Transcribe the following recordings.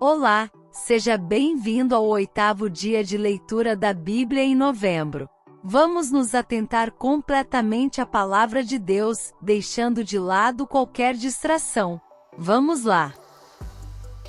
Olá, seja bem-vindo ao 8º dia de leitura da Bíblia em novembro. Vamos nos atentar completamente à Palavra de Deus, deixando de lado qualquer distração. Vamos lá!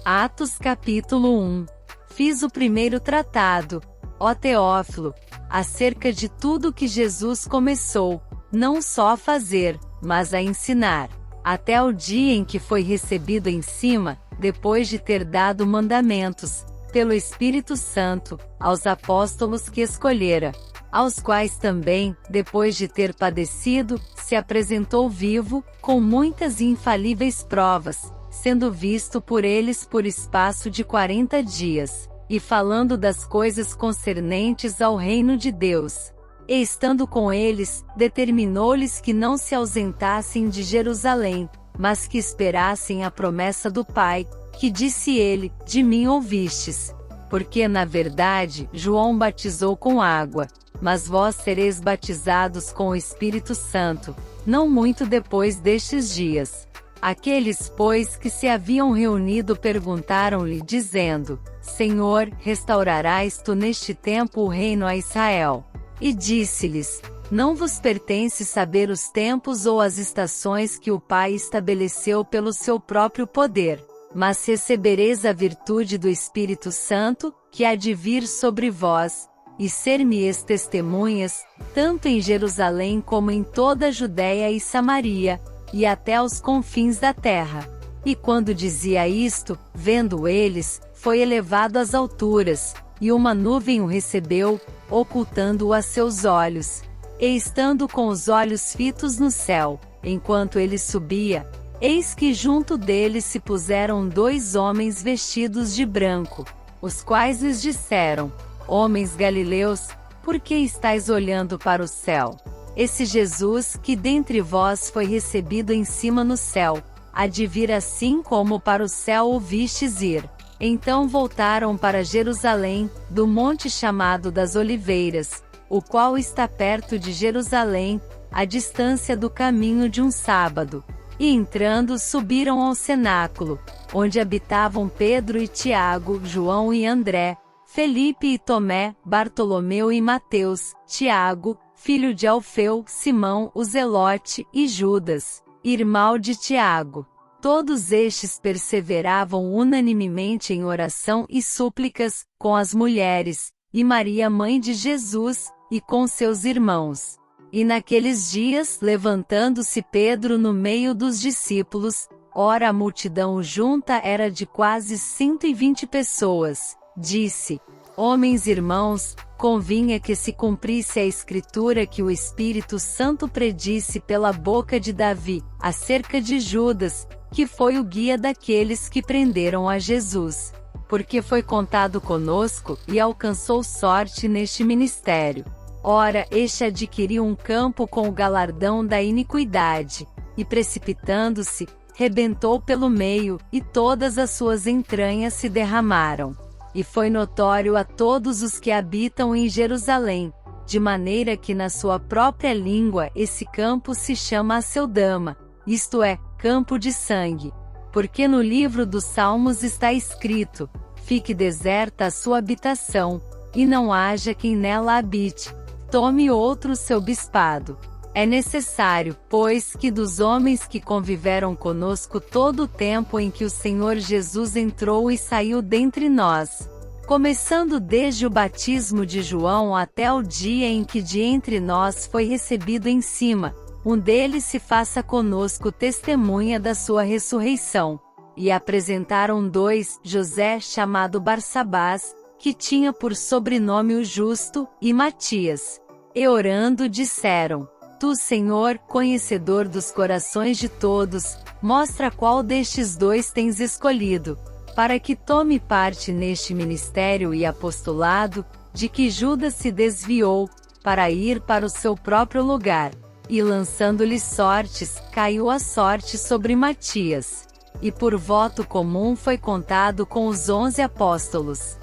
Atos capítulo 1. Fiz o primeiro tratado, ó Teófilo, acerca de tudo que Jesus começou, não só a fazer, mas a ensinar, até o dia em que foi recebido em cima, depois de ter dado mandamentos, pelo Espírito Santo, aos apóstolos que escolhera, aos quais também, depois de ter padecido, se apresentou vivo, com muitas e infalíveis provas, sendo visto por eles por espaço de 40 dias, e falando das coisas concernentes ao reino de Deus. E estando com eles, determinou-lhes que não se ausentassem de Jerusalém, mas que esperassem a promessa do Pai, que disse ele, de mim ouvistes. Porque na verdade, João batizou com água, mas vós sereis batizados com o Espírito Santo, não muito depois destes dias. Aqueles, pois, que se haviam reunido perguntaram-lhe, dizendo, Senhor, restaurarás tu neste tempo o reino a Israel? E disse-lhes, não vos pertence saber os tempos ou as estações que o Pai estabeleceu pelo seu próprio poder, mas recebereis a virtude do Espírito Santo, que há de vir sobre vós, e ser-me-eis testemunhas, tanto em Jerusalém como em toda a Judéia e Samaria, e até aos confins da terra. E quando dizia isto, vendo eles, foi elevado às alturas, e uma nuvem o recebeu, ocultando-o a seus olhos. E estando com os olhos fitos no céu, enquanto ele subia, eis que junto dele se puseram 2 homens vestidos de branco, os quais lhes disseram, homens galileus, por que estáis olhando para o céu? Esse Jesus, que dentre vós foi recebido em cima no céu, há de vir assim como para o céu o vistes ir. Então voltaram para Jerusalém, do monte chamado das Oliveiras, o qual está perto de Jerusalém, à distância do caminho de um sábado. E entrando subiram ao cenáculo, onde habitavam Pedro e Tiago, João e André, Felipe e Tomé, Bartolomeu e Mateus, Tiago, filho de Alfeu, Simão, o Zelote, e Judas, irmão de Tiago. Todos estes perseveravam unanimemente em oração e súplicas, com as mulheres, e Maria mãe de Jesus, e com seus irmãos. E naqueles dias, levantando-se Pedro no meio dos discípulos, ora a multidão junta era de quase 120 pessoas, disse, homens irmãos, convinha que se cumprisse a escritura que o Espírito Santo predisse pela boca de Davi, acerca de Judas, que foi o guia daqueles que prenderam a Jesus, porque foi contado conosco, e alcançou sorte neste ministério. Ora, este adquiriu um campo com o galardão da iniquidade, e precipitando-se, rebentou pelo meio, e todas as suas entranhas se derramaram. E foi notório a todos os que habitam em Jerusalém, de maneira que na sua própria língua esse campo se chama Aceldama, isto é, campo de sangue. Porque no livro dos Salmos está escrito, fique deserta a sua habitação, e não haja quem nela habite. Tome outro seu bispado. É necessário, pois, que dos homens que conviveram conosco todo o tempo em que o Senhor Jesus entrou e saiu dentre nós, começando desde o batismo de João até o dia em que de entre nós foi recebido em cima, um deles se faça conosco testemunha da sua ressurreição. E apresentaram 2, José chamado Barsabás, que tinha por sobrenome o Justo, e Matias. E orando disseram, Tu, Senhor, conhecedor dos corações de todos, mostra qual destes 2 tens escolhido, para que tome parte neste ministério e apostolado, de que Judas se desviou, para ir para o seu próprio lugar. E lançando-lhe sortes, caiu a sorte sobre Matias. E por voto comum foi contado com os 11 apóstolos.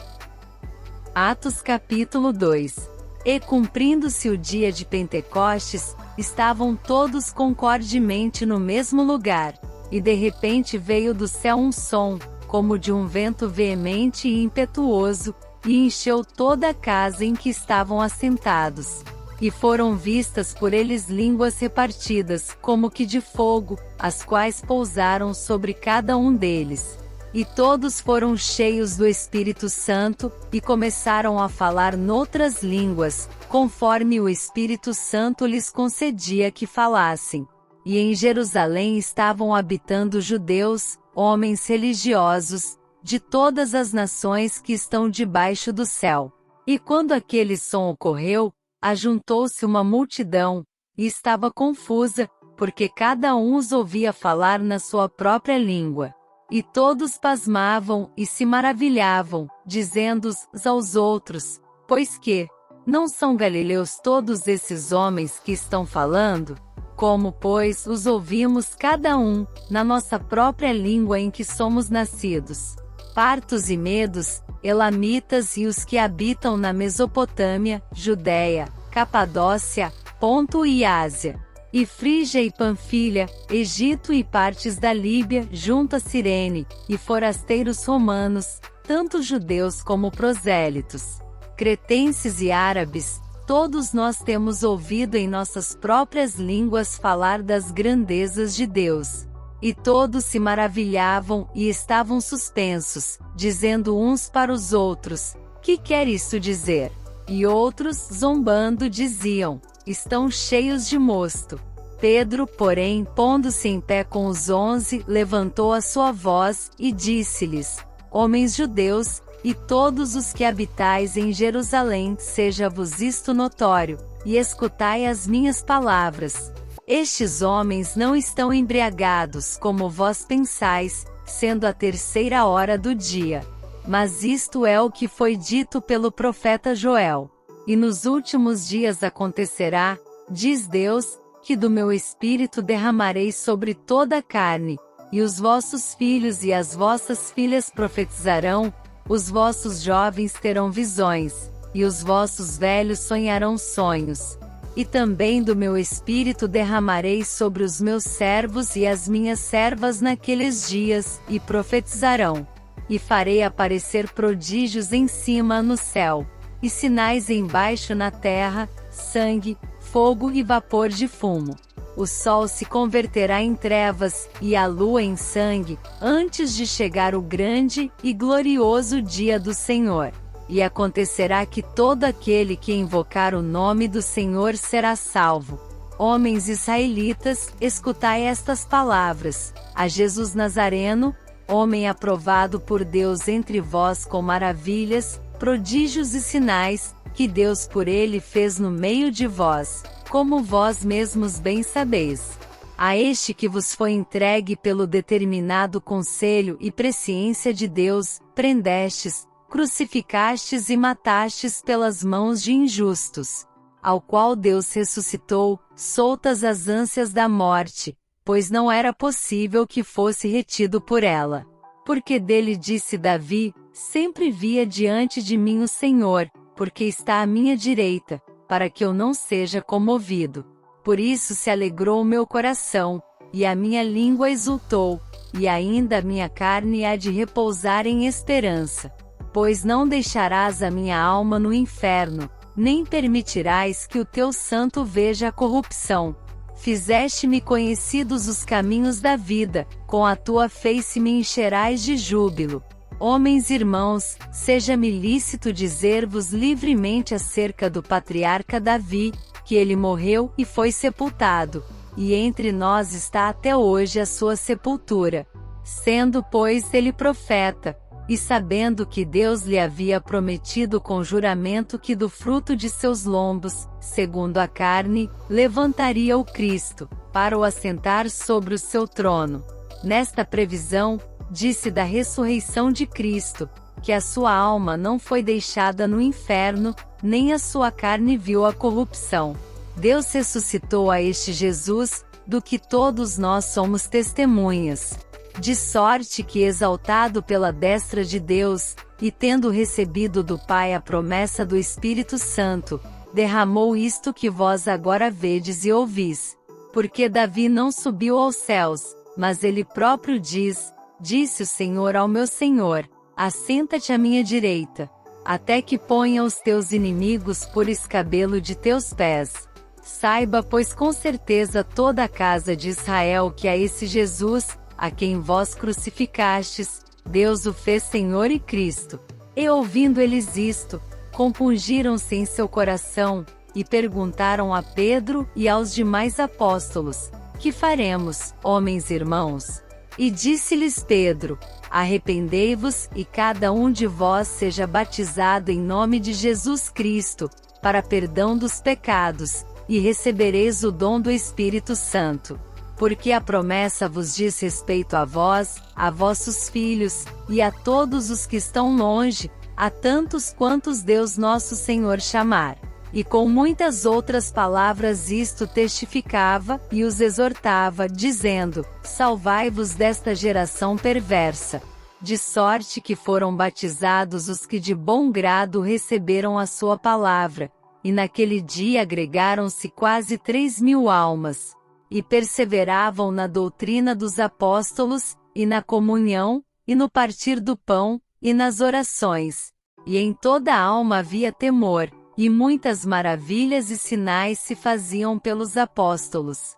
Atos capítulo 2. E cumprindo-se o dia de Pentecostes, estavam todos concordemente no mesmo lugar, e de repente veio do céu um som, como de um vento veemente e impetuoso, e encheu toda a casa em que estavam assentados. E foram vistas por eles línguas repartidas, como que de fogo, as quais pousaram sobre cada um deles. E todos foram cheios do Espírito Santo, e começaram a falar noutras línguas, conforme o Espírito Santo lhes concedia que falassem. E em Jerusalém estavam habitando judeus, homens religiosos, de todas as nações que estão debaixo do céu. E quando aquele som ocorreu, ajuntou-se uma multidão, e estava confusa, porque cada um os ouvia falar na sua própria língua. E todos pasmavam e se maravilhavam, dizendo uns aos outros: pois que, não são galileus todos esses homens que estão falando? Como, pois, os ouvimos cada um, na nossa própria língua em que somos nascidos? Partos e medos, elamitas e os que habitam na Mesopotâmia, Judéia, Capadócia, Ponto e Ásia, e Frígia e Panfilha, Egito e partes da Líbia junto a Cirene, e forasteiros romanos, tanto judeus como prosélitos, cretenses e árabes, todos nós temos ouvido em nossas próprias línguas falar das grandezas de Deus. E todos se maravilhavam e estavam suspensos, dizendo uns para os outros: que quer isso dizer? E outros, zombando, diziam: estão cheios de mosto. Pedro, porém, pondo-se em pé com os 11, levantou a sua voz, e disse-lhes: homens judeus, e todos os que habitais em Jerusalém, seja-vos isto notório, e escutai as minhas palavras. Estes homens não estão embriagados como vós pensais, sendo a 3ª hora do dia. Mas isto é o que foi dito pelo profeta Joel. E nos últimos dias acontecerá, diz Deus, que do meu espírito derramarei sobre toda a carne, e os vossos filhos e as vossas filhas profetizarão, os vossos jovens terão visões, e os vossos velhos sonharão sonhos. E também do meu espírito derramarei sobre os meus servos e as minhas servas naqueles dias, e profetizarão. E farei aparecer prodígios em cima no céu, e sinais embaixo na terra, sangue, fogo e vapor de fumo. O sol se converterá em trevas, e a lua em sangue, antes de chegar o grande e glorioso dia do Senhor. E acontecerá que todo aquele que invocar o nome do Senhor será salvo. Homens israelitas, escutai estas palavras: a Jesus Nazareno, homem aprovado por Deus entre vós com maravilhas, prodígios e sinais, que Deus por ele fez no meio de vós, como vós mesmos bem sabeis. A este que vos foi entregue pelo determinado conselho e presciência de Deus, prendestes, crucificastes e matastes pelas mãos de injustos, ao qual Deus ressuscitou, soltas as ânsias da morte, pois não era possível que fosse retido por ela. Porque dele disse Davi: sempre via diante de mim o Senhor, porque está à minha direita, para que eu não seja comovido. Por isso se alegrou o meu coração, e a minha língua exultou, e ainda a minha carne há de repousar em esperança. Pois não deixarás a minha alma no inferno, nem permitirás que o teu santo veja a corrupção. Fizeste-me conhecidos os caminhos da vida, com a tua face me encherás de júbilo. Homens irmãos, seja-me lícito dizer-vos livremente acerca do patriarca Davi, que ele morreu e foi sepultado, e entre nós está até hoje a sua sepultura. Sendo, pois, ele profeta, e sabendo que Deus lhe havia prometido com juramento que do fruto de seus lombos, segundo a carne, levantaria o Cristo, para o assentar sobre o seu trono. Nesta previsão, disse da ressurreição de Cristo, que a sua alma não foi deixada no inferno, nem a sua carne viu a corrupção. Deus ressuscitou a este Jesus, do que todos nós somos testemunhas. De sorte que, exaltado pela destra de Deus, e tendo recebido do Pai a promessa do Espírito Santo, derramou isto que vós agora vedes e ouvis. Porque Davi não subiu aos céus, mas ele próprio diz: Disse o Senhor ao meu Senhor: assenta-te à minha direita, até que ponha os teus inimigos por escabelo de teus pés. Saiba, pois, com certeza toda a casa de Israel que a esse Jesus, a quem vós crucificastes, Deus o fez Senhor e Cristo. E ouvindo eles isto, compungiram-se em seu coração, e perguntaram a Pedro e aos demais apóstolos: que faremos, homens irmãos? E disse-lhes Pedro: arrependei-vos, e cada um de vós seja batizado em nome de Jesus Cristo, para perdão dos pecados, e recebereis o dom do Espírito Santo. Porque a promessa vos diz respeito a vós, a vossos filhos, e a todos os que estão longe, a tantos quantos Deus nosso Senhor chamar. E com muitas outras palavras isto testificava, e os exortava, dizendo: salvai-vos desta geração perversa. De sorte que foram batizados os que de bom grado receberam a sua palavra, e naquele dia agregaram-se quase 3.000 almas. E perseveravam na doutrina dos apóstolos, e na comunhão, e no partir do pão, e nas orações. E em toda a alma havia temor, e muitas maravilhas e sinais se faziam pelos apóstolos.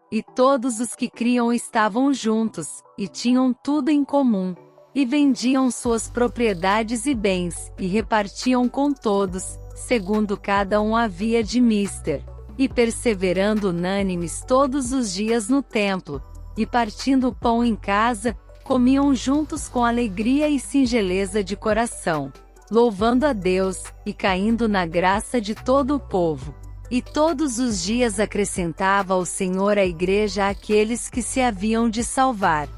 E todos os que criam estavam juntos, e tinham tudo em comum, e vendiam suas propriedades e bens, e repartiam com todos, segundo cada um havia de mister. E perseverando unânimes todos os dias no templo, e partindo o pão em casa, comiam juntos com alegria e singeleza de coração, louvando a Deus, e caindo na graça de todo o povo. E todos os dias acrescentava o Senhor à igreja aqueles que se haviam de salvar.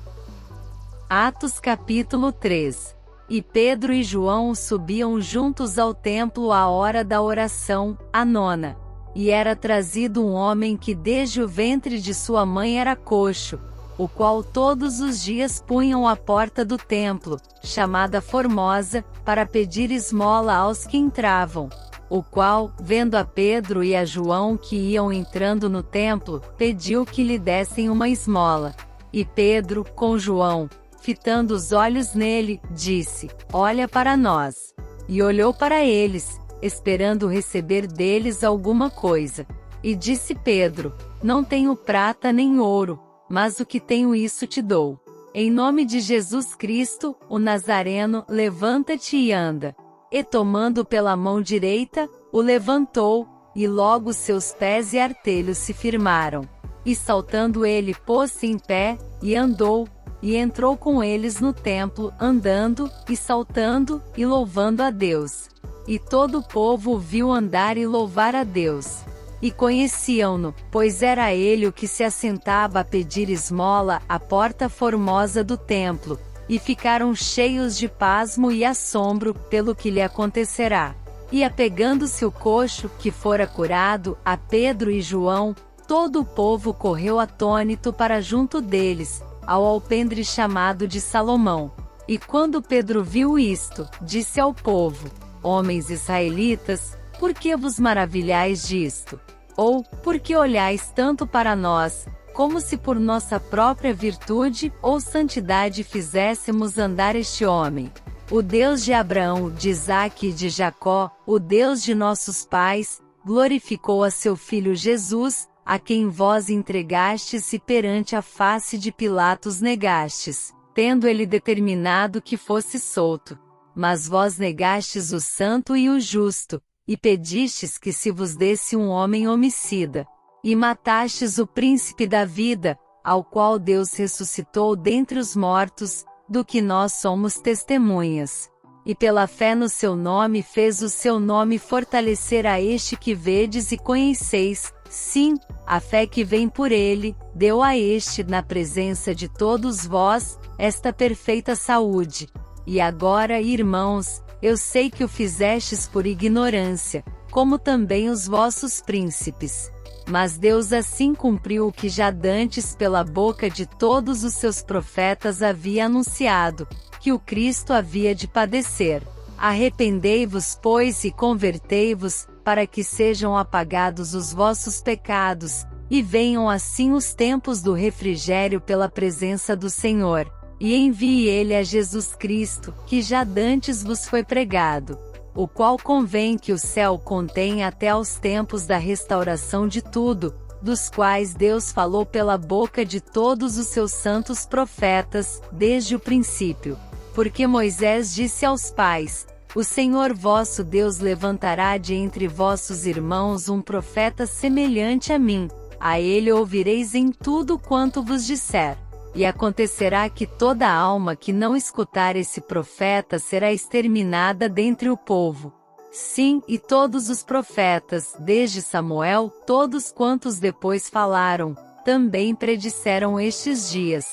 Atos capítulo 3. E Pedro e João subiam juntos ao templo à hora da oração, a nona. E era trazido um homem que desde o ventre de sua mãe era coxo, o qual todos os dias punham à porta do templo, chamada Formosa, para pedir esmola aos que entravam. O qual, vendo a Pedro e a João que iam entrando no templo, pediu que lhe dessem uma esmola. E Pedro, com João, fitando os olhos nele, disse: olha para nós. E olhou para eles, esperando receber deles alguma coisa. E disse Pedro: não tenho prata nem ouro, mas o que tenho isso te dou. Em nome de Jesus Cristo, o Nazareno, levanta-te e anda. E tomando pela mão direita, o levantou, e logo seus pés e artelhos se firmaram. E saltando ele pôs-se em pé, e andou, e entrou com eles no templo, andando, e saltando, e louvando a Deus. E todo o povo o viu andar e louvar a Deus. E conheciam-no, pois era ele o que se assentava a pedir esmola à porta formosa do templo, e ficaram cheios de pasmo e assombro pelo que lhe acontecerá. E apegando-se o coxo, que fora curado, a Pedro e João, todo o povo correu atônito para junto deles, ao alpendre chamado de Salomão. E quando Pedro viu isto, disse ao povo: homens israelitas, por que vos maravilhais disto? Ou, por que olhais tanto para nós, como se por nossa própria virtude ou santidade fizéssemos andar este homem? O Deus de Abraão, de Isaque e de Jacó, o Deus de nossos pais, glorificou a seu filho Jesus, a quem vós entregastes e perante a face de Pilatos negastes, tendo ele determinado que fosse solto. Mas vós negastes o santo e o justo, e pedistes que se vos desse um homem homicida. E matastes o príncipe da vida, ao qual Deus ressuscitou dentre os mortos, do que nós somos testemunhas. E pela fé no seu nome fez o seu nome fortalecer a este que vedes e conheceis. Sim, a fé que vem por ele, deu a este, na presença de todos vós, esta perfeita saúde. E agora, irmãos, eu sei que o fizestes por ignorância, como também os vossos príncipes. Mas Deus assim cumpriu o que já dantes pela boca de todos os seus profetas havia anunciado, que o Cristo havia de padecer. Arrependei-vos, pois, e convertei-vos, para que sejam apagados os vossos pecados, e venham assim os tempos do refrigério pela presença do Senhor, e envie ele a Jesus Cristo, que já dantes vos foi pregado, o qual convém que o céu contenha até aos tempos da restauração de tudo, dos quais Deus falou pela boca de todos os seus santos profetas, desde o princípio. Porque Moisés disse aos pais: o Senhor vosso Deus levantará de entre vossos irmãos um profeta semelhante a mim, a ele ouvireis em tudo quanto vos disser. E acontecerá que toda alma que não escutar esse profeta será exterminada dentre o povo. Sim, e todos os profetas, desde Samuel, todos quantos depois falaram, também predisseram estes dias.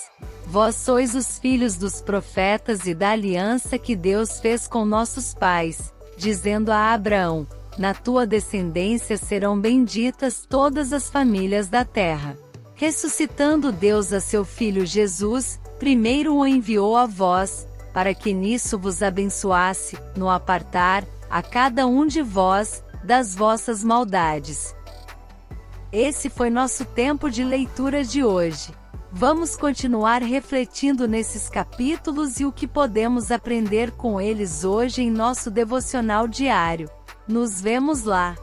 Vós sois os filhos dos profetas e da aliança que Deus fez com nossos pais, dizendo a Abraão: na tua descendência serão benditas todas as famílias da terra. Ressuscitando Deus a seu Filho Jesus, primeiro o enviou a vós, para que nisso vos abençoasse, no apartar, a cada um de vós, das vossas maldades. Esse foi nosso tempo de leitura de hoje. Vamos continuar refletindo nesses capítulos e o que podemos aprender com eles hoje em nosso devocional diário. Nos vemos lá!